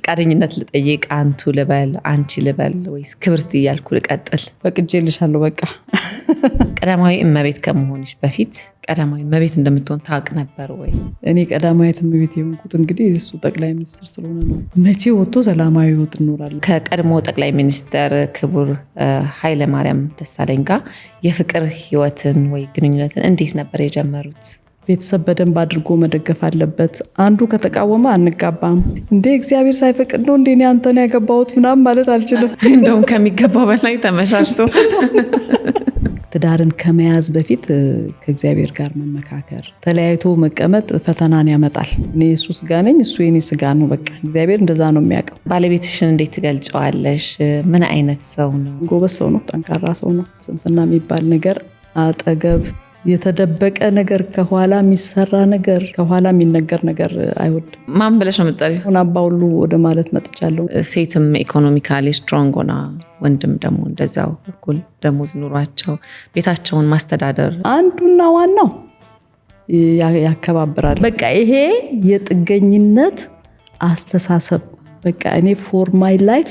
ፍቃደኝነት ልጠይቅ አንቱ ልበል አንቺ ልበል ወይስ ክብርት እያልኩ ልቀጥል? ፈቅጄልሻለሁ በቃ። ቀዳማዊ እመቤት ከመሆንሽ በፊት ቀዳማዊ እመቤት እንደምትሆን ታውቅ ነበር ወይ? እኔ ቀዳማዊት እመቤት የሆንኩት እንግዲህ እሱ ጠቅላይ ሚኒስትር ስለሆነ ነው። መቼ ወጥቶ ሰላማዊ ህይወት እንኖራለን። ከቀድሞ ጠቅላይ ሚኒስትር ክቡር ኃይለማርያም ደሳለኝ ጋር የፍቅር ህይወትን ወይ ግንኙነትን እንዴት ነበር የጀመሩት? ቤተሰብ በደንብ አድርጎ መደገፍ አለበት። አንዱ ከተቃወመ አንጋባም። እንዴ እግዚአብሔር ሳይፈቅድ ነው እንዴ እኔ አንተን ያገባሁት ምናምን ማለት አልችልም። እንደውም ከሚገባው በላይ ተመሻሽቶ ትዳርን ከመያዝ በፊት ከእግዚአብሔር ጋር መመካከር፣ ተለያይቶ መቀመጥ ፈተናን ያመጣል። እኔ እሱ ስጋ ነኝ እሱ የኔ ስጋ ነው። በቃ እግዚአብሔር እንደዛ ነው የሚያውቀው። ባለቤትሽን እንዴት ትገልጫዋለሽ? ምን አይነት ሰው ነው? ጎበዝ ሰው ነው። ጠንካራ ሰው ነው። ስንፍና የሚባል ነገር አጠገብ የተደበቀ ነገር ከኋላ የሚሰራ ነገር ከኋላ የሚነገር ነገር አይወድም። ማን ብለሽ ነው የምትጠሪው? አሁን አባ ሁሉ ወደ ማለት መጥቻለሁ። ሴትም ኢኮኖሚካሊ ስትሮንግ ሆና ወንድም ደግሞ እንደዛው እኩል ደሞዝ ኑሯቸው ቤታቸውን ማስተዳደር አንዱና ዋናው ያከባብራል። በቃ ይሄ የጥገኝነት አስተሳሰብ በቃ እኔ ፎር ማይ ላይፍ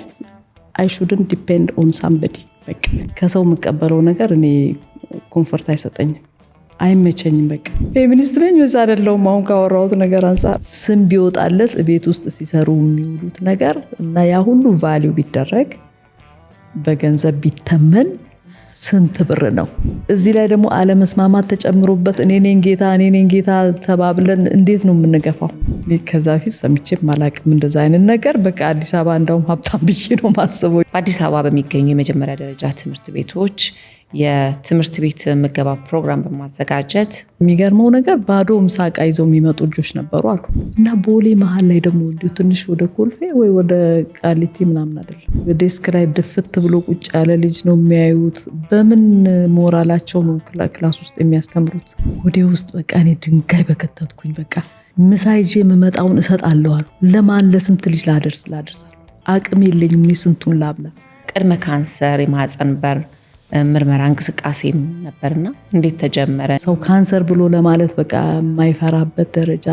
አይ ሹድንት ዲፔንድ ኦን ሳምበዲ። በቃ ከሰው የምቀበለው ነገር እኔ ኮምፎርት አይሰጠኝም፣ አይመቸኝም። በቃ ፌሚኒስት ነኝ ወይስ አይደለሁም? አሁን ካወራሁት ነገር አንፃር ስም ቢወጣለት ቤት ውስጥ ሲሰሩ የሚውሉት ነገር እና ያ ሁሉ ቫልዩ ቢደረግ በገንዘብ ቢተመን ስንት ብር ነው? እዚህ ላይ ደግሞ አለመስማማት ተጨምሮበት እኔ ነኝ ጌታ ተባብለን እንዴት ነው የምንገፋው? ከዛ ፊት ሰምቼም አላቅም እንደዛ አይነት ነገር። በቃ አዲስ አበባ እንደውም ሀብታም ብዬ ነው ማስበው። በአዲስ አበባ በሚገኙ የመጀመሪያ ደረጃ ትምህርት ቤቶች የትምህርት ቤት ምገባ ፕሮግራም በማዘጋጀት የሚገርመው ነገር ባዶ ምሳቃ ይዘው የሚመጡ ልጆች ነበሩ አሉ እና ቦሌ መሀል ላይ ደግሞ እንዲሁ ትንሽ ወደ ኮልፌ ወይ ወደ ቃሊቲ ምናምን አይደለም ዴስክ ላይ ድፍት ብሎ ቁጭ ያለ ልጅ ነው የሚያዩት። በምን ሞራላቸው ነው ክላስ ውስጥ የሚያስተምሩት? ወደ ውስጥ በቃ እኔ ድንጋይ በከተትኩኝ። በቃ ምሳ ይዤ የምመጣውን እሰጣለሁ አሉ። ለማን ለስንት ልጅ ላደርሳለሁ? አቅም የለኝም እኔ ስንቱን ላብላ። ቅድመ ካንሰር የማህፀን በር ምርመራ እንቅስቃሴም ነበርና እንዴት ተጀመረ? ሰው ካንሰር ብሎ ለማለት በቃ የማይፈራበት ደረጃ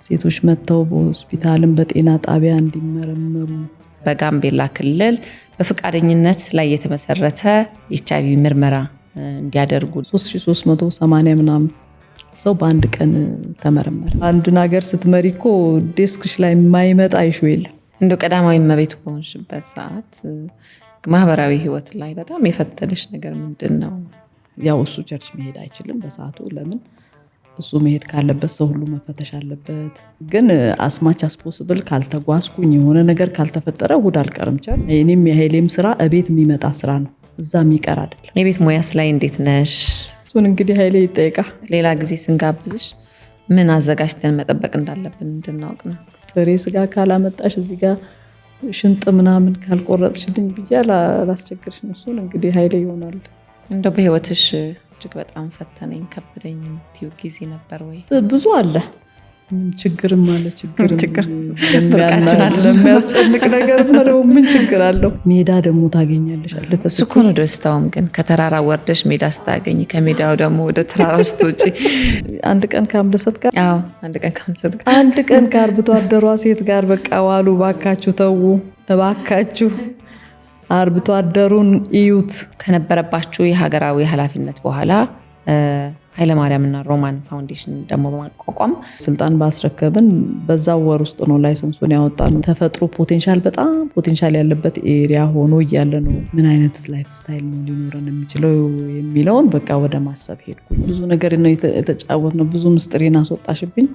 ሴቶች መጥተው በሆስፒታልም በጤና ጣቢያ እንዲመረመሩ በጋምቤላ ክልል በፍቃደኝነት ላይ የተመሰረተ ኤችአይቪ ምርመራ እንዲያደርጉ 3380 ምናምን ሰው በአንድ ቀን ተመረመረ። አንድን ሀገር ስትመሪ እኮ ዴስክሽ ላይ የማይመጣ ይሹ የለም። እንደው ቀዳማዊ እመቤት በሆንሽበት ሰዓት ማህበራዊ ህይወት ላይ በጣም የፈተነሽ ነገር ምንድን ነው? ያው እሱ ቸርች መሄድ አይችልም በሰዓቱ። ለምን? እሱ መሄድ ካለበት ሰው ሁሉ መፈተሽ አለበት። ግን አስማች አስፖስብል ካልተጓዝኩኝ የሆነ ነገር ካልተፈጠረ እሑድ አልቀርም። ቸርች እኔም የኃይሌም ስራ እቤት የሚመጣ ስራ ነው፣ እዛ የሚቀር አይደለም። የቤት ሙያስ ላይ እንዴት ነሽ? እሱን እንግዲህ ኃይሌ ይጠይቃ። ሌላ ጊዜ ስንጋብዝሽ ምን አዘጋጅተን መጠበቅ እንዳለብን እንድናውቅ ነው። ጥሬ ስጋ ካላመጣሽ እዚህ ጋር ሽንጥ ምናምን ካልቆረጥሽልኝ ብዬ አላስቸግርሽ ነው። እሱን እንግዲህ ኃይሌ ይሆናል። እንደው በህይወትሽ እጅግ በጣም ፈተነኝ ከበደኝ የምትይው ጊዜ ነበር ወይ? ብዙ አለ። ምን ችግርም አለ። ችግር ለሚያስጨንቅ ነገር ነው። ምን ችግር አለው? ሜዳ ደግሞ ታገኛለሽ። እሱ እኮ ነው ደስታውም። ግን ከተራራ ወርደሽ ሜዳ ስታገኝ ከሜዳው ደግሞ ወደ ተራራ ስትወጪ አንድ ቀን ከአምለሰት ጋር አንድ ቀን ከአርብቶ አደሯ ሴት ጋር በቃ ዋሉ። ባካችሁ ተዉ እባካችሁ አርብቶ አደሩን እዩት። ከነበረባችሁ የሀገራዊ ኃላፊነት በኋላ ኃይለማርያምና ሮማን ፋውንዴሽን ደግሞ በማቋቋም ስልጣን ባስረከብን በዛው ወር ውስጥ ነው ላይሰንሱን ያወጣነው። ተፈጥሮ በጣም ፖቴንሻል ያለበት ኤሪያ ሆኖ እያለ ነው ምን አይነት ላይፍ ስታይል ነው ሊኖረን የሚችለው የሚለውን በቃ ወደ ማሰብ ሄድኩኝ። ብዙ ነገር ነው የተጫወትነው። ብዙ ምስጢሬን አስወጣሽብኝ።